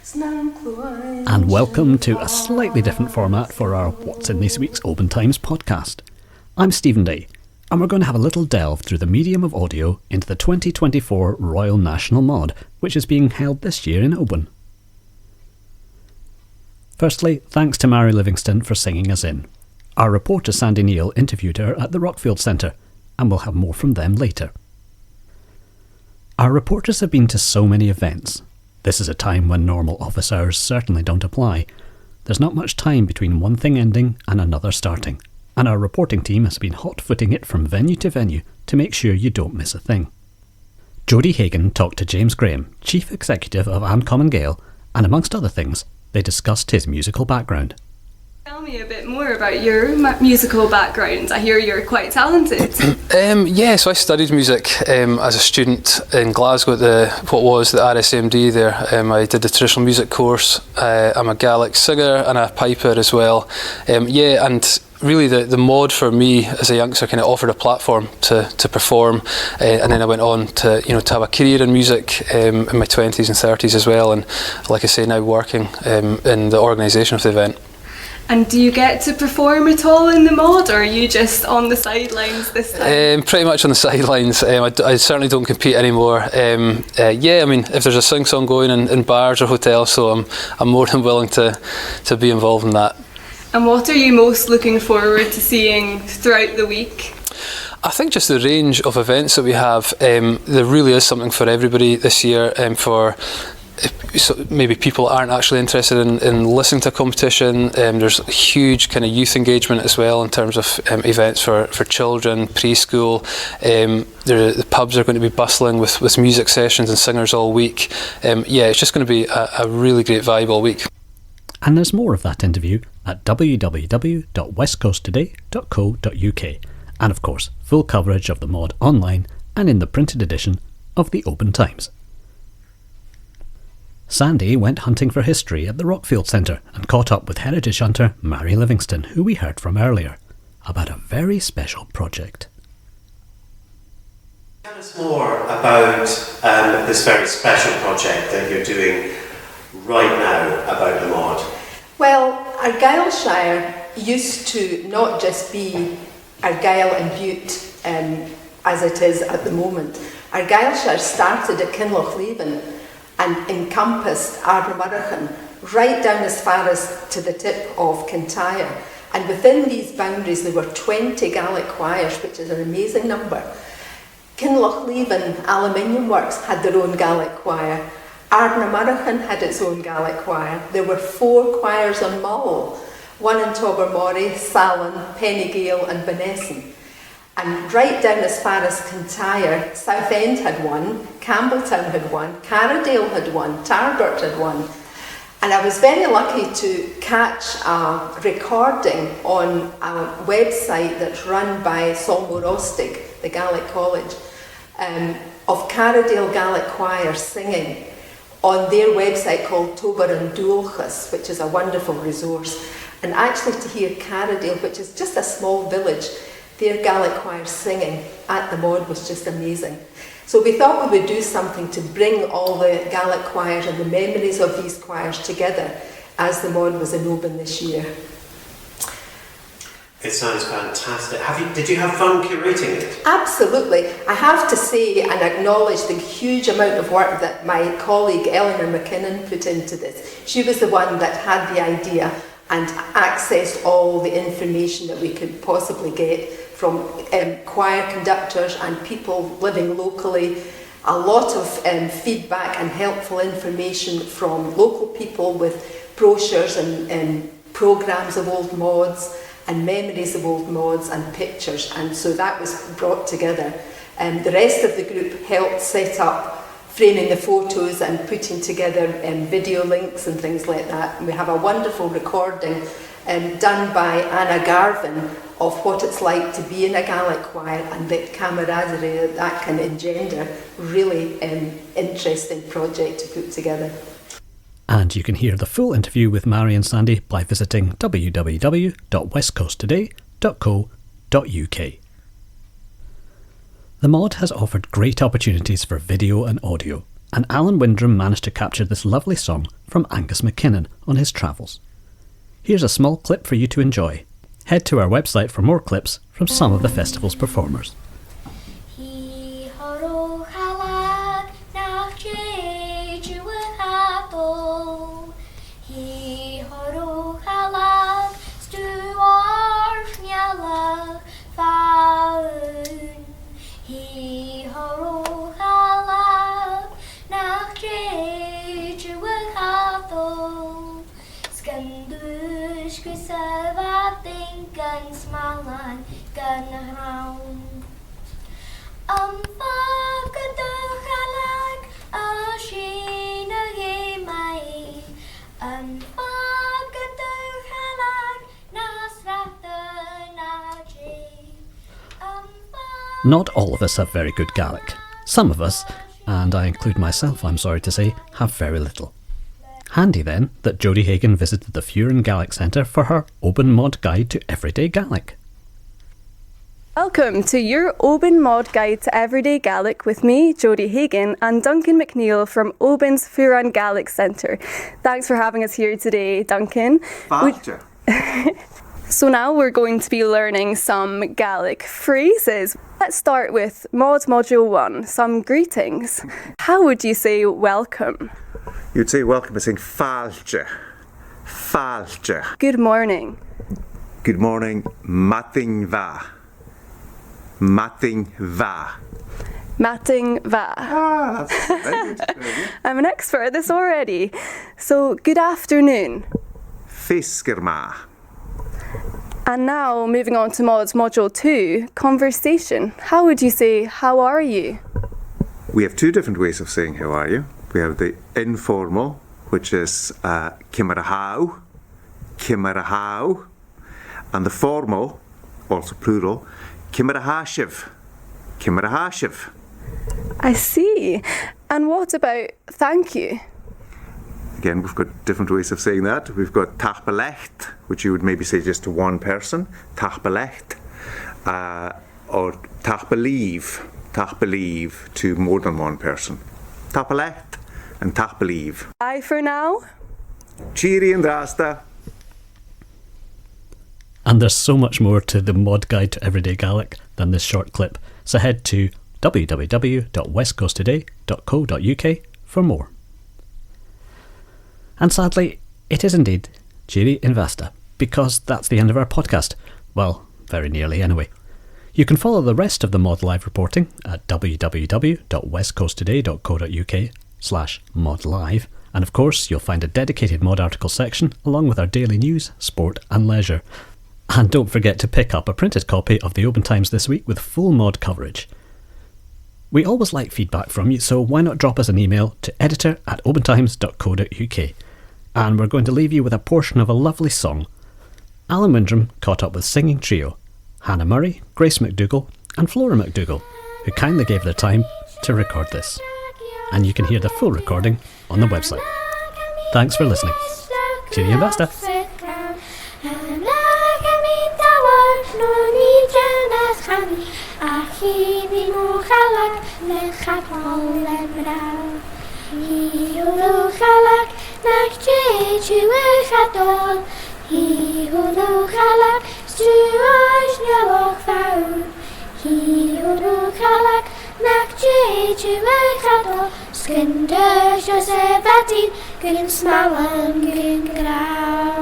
And welcome to a slightly different format for our What's in this week's Oban Times podcast. I'm Stephen Day, and we're going to have a little delve through the medium of audio into the 2024 Royal National Mod, which is being held this year in Oban. Firstly, thanks to Mary Livingston for singing us in. Our reporter Sandy Neal interviewed her at the Rockfield Centre, and we'll have more from them later. Our reporters have been to so many events. This is a time when normal office hours certainly don't apply. There's not much time between one thing ending and another starting, and our reporting team has been hot-footing it from venue to venue to make sure you don't miss a thing. Jodie Hagan talked to James Graham, Chief Executive of Uncommon Gael, and amongst other things, they discussed his musical background. Tell me a bit more about your musical background. I hear you're quite talented. So I studied music as a student in Glasgow at what was the RSMD there. I did the traditional music course. I'm a Gaelic singer and a piper as well. And really the mod for me as a youngster kind of offered a platform to perform, and then I went on to have a career in music in my 20s and 30s as well, and like I say, now working in the organisation of the event. And do you get to perform at all in the mod, or are you just on the sidelines this time? Pretty much on the sidelines. I certainly don't compete anymore. If there's a sing-song going in bars or hotels, so I'm more than willing to be involved in that. And what are you most looking forward to seeing throughout the week? I think just the range of events that we have. There really is something for everybody this year. So maybe people aren't actually interested in listening to a competition. There's huge kind of youth engagement as well in terms of events for children, preschool. The pubs are going to be bustling with music sessions and singers all week. It's just going to be a really great vibe all week. And there's more of that interview at www.westcoasttoday.co.uk, and of course full coverage of the mod online and in the printed edition of the Oban Times. Sandy went hunting for history at the Rockfield Centre and caught up with heritage hunter Mary Livingston, who we heard from earlier, about a very special project. Tell us more about this very special project that you're doing right now about the mod. Well, Argyllshire used to not just be Argyll and Bute as it is at the moment. Argyllshire started at Kinlochleven and encompassed Ardnamurchan right down as far as to the tip of Kintyre. And within these boundaries there were 20 Gaelic choirs, which is an amazing number. Kinlochleven Aluminium Works had their own Gaelic choir. Ardnamurchan had its own Gaelic choir. There were 4 choirs on Mull, one in Tobermory, Salon, Pennygale and Benesson. And right down as far as Kintyre, Southend had one, Campbelltown had one, Carradale had one, Tarbert had one. And I was very lucky to catch a recording on a website that's run by Solmo Rostig, the Gaelic College, of Carradale Gaelic Choir singing on their website called Tober and Dúlchas, which is a wonderful resource. And actually to hear Carradale, which is just a small village, their Gaelic choir singing at the mod was just amazing. So we thought we would do something to bring all the Gaelic choirs and the memories of these choirs together as the mod was in Oban this year. It sounds fantastic. Did you have fun curating it? Absolutely. I have to say and acknowledge the huge amount of work that my colleague Eleanor McKinnon put into this. She was the one that had the idea and accessed all the information that we could possibly get from choir conductors and people living locally. A lot of feedback and helpful information from local people with brochures and programmes of old mods and memories of old mods and pictures, and so that was brought together. The rest of the group helped set up framing the photos and putting together video links and things like that. And we have a wonderful recording done by Anna Garvin of what it's like to be in a Gaelic choir and the camaraderie that can engender. Really interesting project to put together. And you can hear the full interview with Mary and Sandy by visiting www.westcoasttoday.co.uk. The mod has offered great opportunities for video and audio, and Alan Windrum managed to capture this lovely song from Angus MacKinnon on his travels. Here's a small clip for you to enjoy. Head to our website for more clips from some of the festival's performers. Not all of us have very good Gaelic. Some of us, and I include myself, I'm sorry to say, have very little. Handy then that Jodie Hagan visited the Furin Gaelic Centre for her Oban Mod Guide to Everyday Gaelic. Welcome to your Oban Mod Guide to Everyday Gaelic with me, Jodie Hagan, and Duncan McNeil from Oban's Furin Gaelic Centre. Thanks for having us here today, Duncan. So now we're going to be learning some Gaelic phrases. Let's start with Mod Module 1, some greetings. How would you say welcome? You'd say welcome by saying fáilte. Fáilte. Good morning. Good morning. Matting va. Matting va. Matting va. That's very good. I'm an expert at this already. So, good afternoon. Fiskerma. And now, moving on to Module 2, conversation. How would you say, how are you? We have two different ways of saying how are you. We have the informal, which is Kimmerahau, Kimmerahau, and the formal, also plural, Kimmerahashiv, Kimmerahashiv. I see. And what about thank you? Again, we've got different ways of saying that. We've got tachbelecht, which you would maybe say just to one person, tachbelecht, or tachbelieve to more than one person. Tachbelecht and tachbelieve. Bye for now. Cheery and rasta. And there's so much more to the Mod Guide to Everyday Gaelic than this short clip, so head to www.westcoasttoday.co.uk for more. And sadly, it is indeed Cheery in Vasta, because that's the end of our podcast. Well, very nearly anyway. You can follow the rest of the Mod Live reporting at www.westcoasttoday.co.uk/modlive, and of course you'll find a dedicated Mod article section along with our daily news, sport and leisure. And don't forget to pick up a printed copy of the Oban Times this week with full Mod coverage. We always like feedback from you, so why not drop us an email to editor@obantimes.co.uk. And we're going to leave you with a portion of a lovely song. Alan Windrum caught up with singing trio Hannah Murray, Grace McDougall and Flora McDougall, who kindly gave their time to record this. And you can hear the full recording on the website. Thanks for listening. Cheery and basta. Skinder Joseph Atin, Gyn Smalan, Gyn Grau.